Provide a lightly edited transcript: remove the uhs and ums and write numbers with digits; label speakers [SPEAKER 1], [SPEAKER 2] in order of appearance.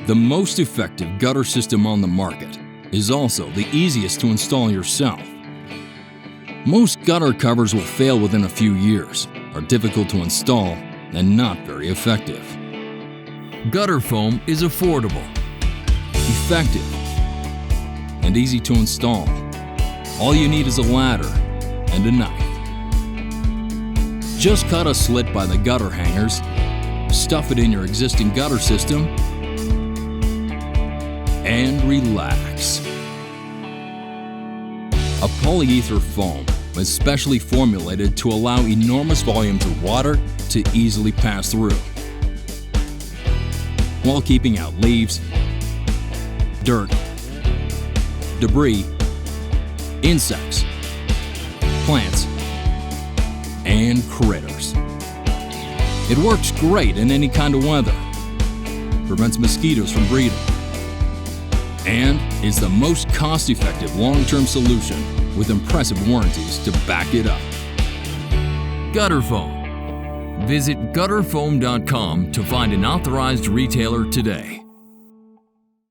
[SPEAKER 1] The most effective gutter system on the market is also the easiest to install yourself. Most gutter covers will fail within a few years, are difficult to install, and not very effective. GutterFoam is affordable, effective, and easy to install. All you need is a ladder and a knife. Just cut a slit by the gutter hangers, stuff it in your existing gutter system, and relax. A polyether foam is specially formulated to allow enormous volumes of water to easily pass through, while keeping out leaves, dirt, debris, insects, plants, and critters. It works great in any kind of weather, prevents mosquitoes from breeding, and is the most cost-effective long-term solution with impressive warranties to back it up. GutterFoam. Visit GutterFoam.com to find an authorized retailer today.